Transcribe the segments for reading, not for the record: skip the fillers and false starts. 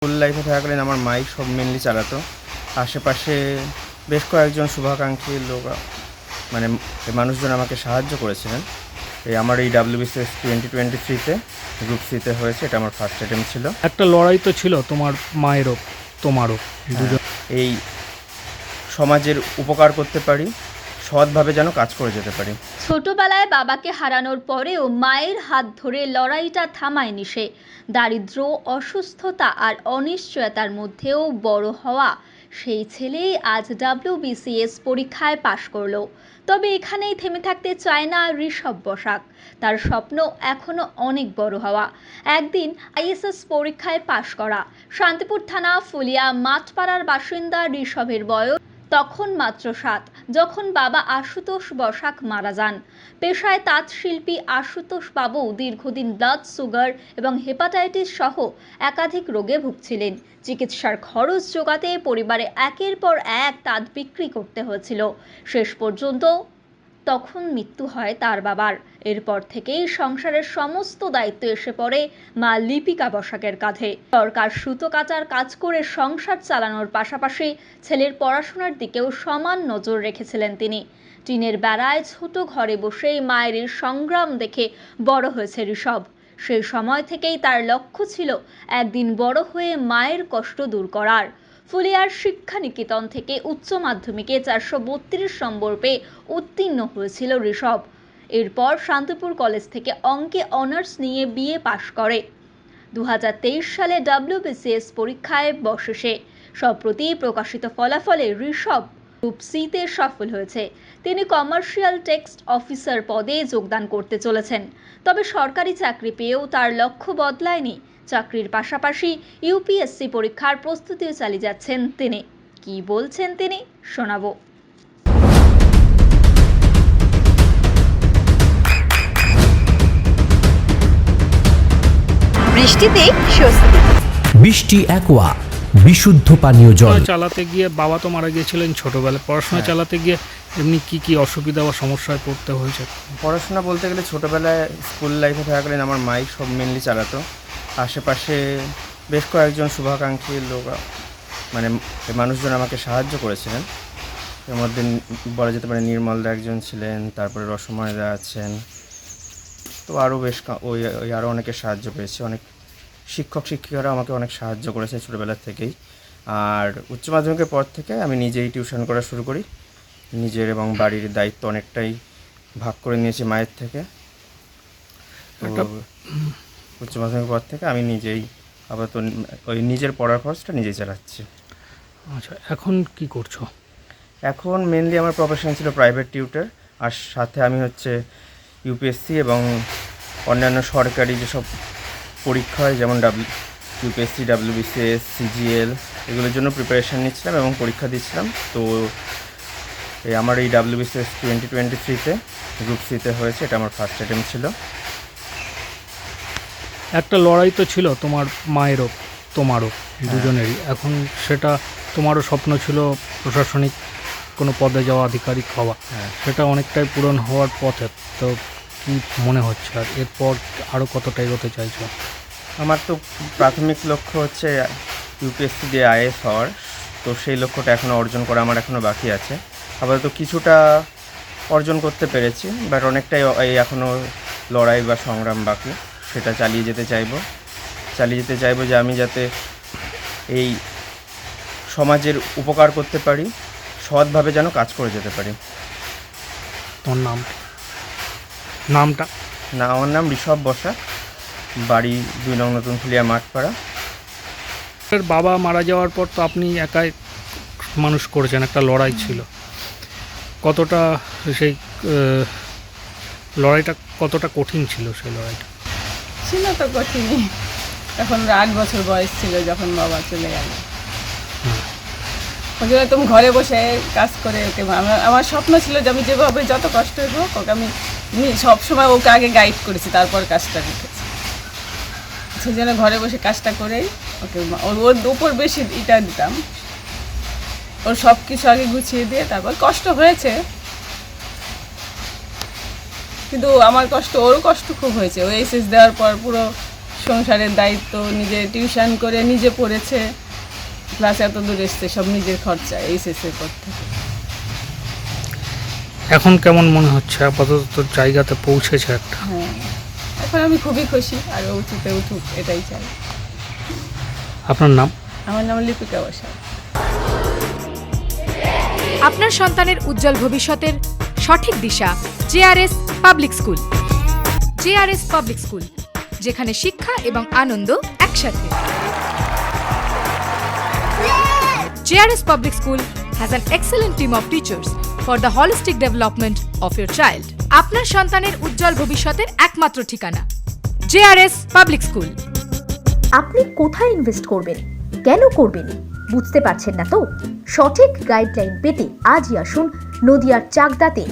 School লাইফে থাকাকালীন আমার মাই সব মেনলি চালাতো। আশেপাশে বেশ কয়েকজন শুভাকাঙ্ক্ষী লোক মানে মানুষজন আমাকে সাহায্য করেছিলেন। আমার এই WBCS 2023-তে গ্রুপ সিতে হয়েছে। এটা আমার ফার্স্ট অ্যাটেম্প্ট ছিল। একটা লড়াই তো ছিল তোমার মায়েরও তোমারও দুজন। এই সমাজের উপকার করতে পারি, সৎভাবে যেন কাজ করে যেতে পারি। ছোটবেলায় বাবাকে হারানোর পরেও মায়ের হাত ধরে লড়াইটা থামায়নি সে। দারিদ্র্য, অসুস্থতা আর অনিশ্চয়তার মধ্যেও বড় হওয়া সেই ছেলেই আজ WBCS পরীক্ষায় পাশ করলো। তবে এখানেই থেমে থাকতে চায় না ঋষভ বসাক। তার স্বপ্ন এখনো অনেক বড় হওয়া, একদিন IAS পরীক্ষায় পাশ করা। শান্তিপুর থানা ফুলিয়া মাঠপাড়ার বাসিন্দা ঋষভের বয়স তখন মাত্র 7, যখন বাবা আশুতোষ বসাক মারা যান। পেশায় তাঁতশিল্পী আশুতোষ বাবু দীর্ঘদিন ব্লাড সুগার এবং হেপাটাইটিস সহ একাধিক রোগে ভুগছিলেন। চিকিৎসার খরচ জোগাতে পরিবারে একের পর এক তাঁত বিক্রি করতে হয়েছিল। শেষ পর্যন্ত তখন মৃত্যু হয় তার বাবার। এরপর থেকেই সংসারের সমস্ত দায়িত্ব এসে পড়ে মা লিপিকা বসাকের কাঁধে। সরকার সুতো কাটার কাজ করে সংসার চালানোর পাশাপাশি ছেলের পড়াশোনার দিকেও সমান নজর রেখেছিলেন তিনি। টিনের বেড়ায় ছোট ঘরে বসেই মায়ের সংগ্রাম দেখে বড় হয়েছে ঋষভ। সেই সময় থেকেই তার লক্ষ্য ছিল একদিন বড় হয়ে মায়ের কষ্ট দূর করার। ফুলিয়ার শিক্ষা নিকেতন থেকে উচ্চ মাধ্যমিকে 432 নম্বর পেয়ে উত্তীর্ণ হয়েছিল ঋষভ। এরপর শান্তিপুর কলেজ থেকে অঙ্কে অনার্স নিয়ে BA পাশ করে 2023 সালে WBCS পরীক্ষায় বসে সে। সম্প্রতি প্রকাশিত ফলাফলে ঋষভ গ্রুপ সিতে সফল হয়েছে। তিনি কমার্শিয়াল টেক্সট অফিসার পদে যোগদান করতে চলেছেন। তবে সরকারি চাকরি পেয়েও তার লক্ষ্য বদলায়নি। চাকরির পাশাপাশি UPSC পরীক্ষার প্রস্তুতিও চালিয়ে যাচ্ছেন তিনি। কি বলছেন তিনি শোনাবো। বৃষ্টিতে স্বস্তি। বৃষ্টি অ্যাকোয়া বিশুদ্ধ পানীয় জল। চালাতে গিয়ে বাবা তো মারা গিয়েছিলেন ছোটবেলায়, পড়াশোনা চালাতে গিয়ে এমনি কি অসুবিধা বা সমস্যায় পড়তে হয়েছে? পড়াশোনা বলতে গেলে ছোটোবেলায় স্কুল লাইফে থাকাকালীন আমার মাই সব মেনলি চালাতো। আশেপাশে বেশ কয়েকজন শুভাকাঙ্ক্ষী লোক মানুষজন আমাকে সাহায্য করেছিলেন। এর মধ্যে বলা যেতে পারে নির্মলদা একজন ছিলেন, তারপরে রসময়দা আছেন, তো আরও ওই আরও অনেকে সাহায্য পেয়েছে। অনেক শিক্ষক শিক্ষিকারা আমাকে অনেক সাহায্য করেছে ছোটোবেলার থেকেই। আর উচ্চ মাধ্যমিকের পর থেকে আমি নিজেই টিউশন করা শুরু করি। নিজের এবং বাড়ির দায়িত্ব অনেকটাই ভাগ করে নিয়েছি মায়ের থেকে। তো উচ্চ মাধ্যমিকের পর থেকে আমি নিজেই আপাতত ওই নিজের পড়ার খরচটা নিজেই চালাচ্ছি। আচ্ছা, এখন কি করছো? এখন মেনলি আমার প্রফেশন ছিল প্রাইভেট টিউটর, আর সাথে আমি UPSC এবং অন্যান্য সরকারি যেসব পরীক্ষা হয় যেমন UPSC, WBCS, CGL, এগুলোর জন্য প্রিপারেশান নিচ্ছিলাম এবং পরীক্ষা দিচ্ছিলাম। তো আমার এই WBCS 2023-তে গ্রুপ সিতে হয়েছে। এটা আমার ফার্স্ট অ্যাটেম্প্ট ছিল। একটা লড়াই তো ছিল তোমার মায়েরও তোমারও দুজনেরই। এখন সেটা তোমারও স্বপ্ন ছিল প্রশাসনিক কোনো পদে যাওয়া, আধিকারিক হওয়া, সেটা অনেকটাই পূরণ হওয়ার পথে। তো কী মনে হচ্ছে আর এরপর আরও কতটা এগোতে চাইছো? আমার তো প্রাথমিক লক্ষ্য হচ্ছে UPSC দিয়ে IAS হওয়ার। তো সেই লক্ষ্যটা এখনও অর্জন করা আমার এখনও বাকি আছে। আপাতত কিছুটা অর্জন করতে পেরেছি, বাট অনেকটাই এখনও লড়াই বা সংগ্রাম বাকি। সেটা চালিয়ে যেতে চাইবো যে আমি যাতে এই সমাজের উপকার করতে পারি, সৎভাবে যেন কাজ করে যেতে পারি। তোমার নামটা? না, আমার নাম ঋষভ বসাক, বাড়ি 2 নং নতুন ফুলিয়া মাঠপাড়া। বাবা মারা যাওয়ার পর তো আপনি একাই মানুষ করেছেন, একটা লড়াই ছিল। কতটা সেই লড়াইটা কতটা কঠিন ছিল? সেই লড়াইটা ছিল তো কঠিনই। এখন 8 বছর বয়স ছিল যখন বাবা চলে গেল। ওই জন্য তুমি ঘরে বসে কাজ করে ওকে, আমার স্বপ্ন ছিল যে আমি যেভাবে যত কষ্ট হোক ওকে আমি সবসময় ওকে আগে গাইড করেছি, তারপর কাজটা রেখেছি। সেই জন্য ঘরে বসে কাজটা করেই ওকে ওর উপর বেশি এটা দিতাম। ওর সব কিছু আগে গুছিয়ে দিয়ে তারপর কষ্ট হয়েছে, কিন্তু আমার কষ্ট ওরও কষ্ট খুব হয়েছে। ও SS দেওয়ার পর পুরো সংসারের দায়িত্ব, নিজে টিউশন করে নিজে পড়েছে, প্লাস এত দূর এসছে সব নিজের খরচা এইচএসের পর থেকে। এখন কেমন মনে হচ্ছে? আপাতত জায়গাতে পৌঁছেছে একটা। হ্যাঁ, এখন আমি খুবই খুশি, আর উঁচুতে উঠুক এটাই চাই। আপনার নাম? আমার নাম লিপিকা বসাক। আপনার সন্তানের উজ্জ্বল ভবিষ্যতের সঠিক দিশা JRS public school. JRS public school, যেখানে শিক্ষা এবং আনন্দ একসাথে। JRS public school has an excellent team of teachers for the holistic development of your child. আপনার সন্তানের উজ্জ্বল ভবিষ্যতের একমাত্র ঠিকানা জেআরএস পাবলিক স্কুল। আপনি কোথায় ইনভেস্ট করবেন, কেন করবেন বুঝতে পারছেন না তো? সঠিক গাইডলাইন পেতে আজই আসুন নদিয়ার চাকদাতে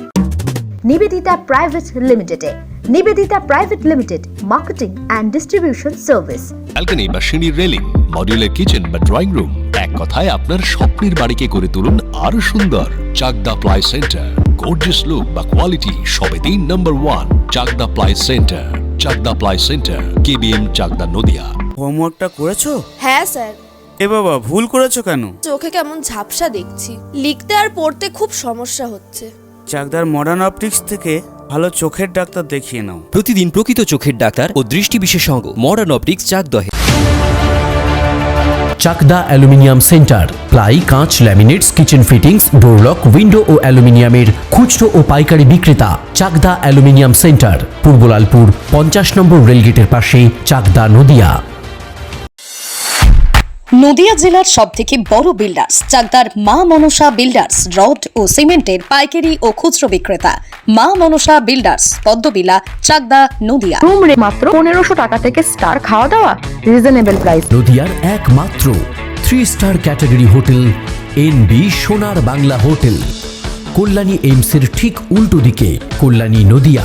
নিবেদিতা প্রাইভেট লিমিটেডে। Nivedita private limited, marketing and distribution service. Balcony বা সিঁড়ির রেলিং, মডিউলার কিচেন বা ড্রয়িং রুম, এক কথায় আপনার স্বপ্নের বাড়িকে করে তুলুন আরো সুন্দর। Chakdah ply centre, gorgeous look বা কোয়ালিটি সবে 3 number 1 Chakdah ply centre. Chakdah ply centre, KBM, Chakdah, Nadia. হোমওয়ার্কটা করেছো? হ্যাঁ স্যার। এ বাবা, ভুল করেছো কেন? চোখে কেমন ঝাপসা দেখছি, লিখতে আর পড়তে খুব সমস্যা হচ্ছে। চাকদার মডার্ন অপটিক্স থেকে ভালো চোখের ডাক্তার দেখিয়ে নাও। প্রতিদিন প্রকৃত চোখের ডাক্তার ও দৃষ্টি বিশেষজ্ঞ মডার্ন অপটিক্স চাকদহে। চাকদা অ্যালুমিনিয়াম সেন্টার, প্লাই, কাঁচ, laminates, kitchen fittings, door lock, window ও অ্যালুমিনিয়ামের খুচরো ও পাইকারি বিক্রেতা। Chakdah aluminium centre, Purbalalpur 50 number রেলগেটের পাশে, চাকদা, নদিয়া। নদিয়া জেলার সবথেকে বড় বিল্ডার্স চাকদার মা মনসা বিল্ডার্স, রড ও সিমেন্টের পাইকারি ও খুচরো বিক্রেতা। মা মনসা বিল্ডার্স, পদ্মবিলা, চাকদা, নদিয়া। রুম রে মাত্র 1500 টাকা থেকে স্টার, খাওয়া দাওয়া রিজনেবল প্রাইস। নদিয়ার একমাত্র 3 স্টার ক্যাটাগরি হোটেল এনবি সোনার বাংলা হোটেল, কল্যাণী এইমসের ঠিক উল্টো দিকে, কল্যাণী, নদিয়া।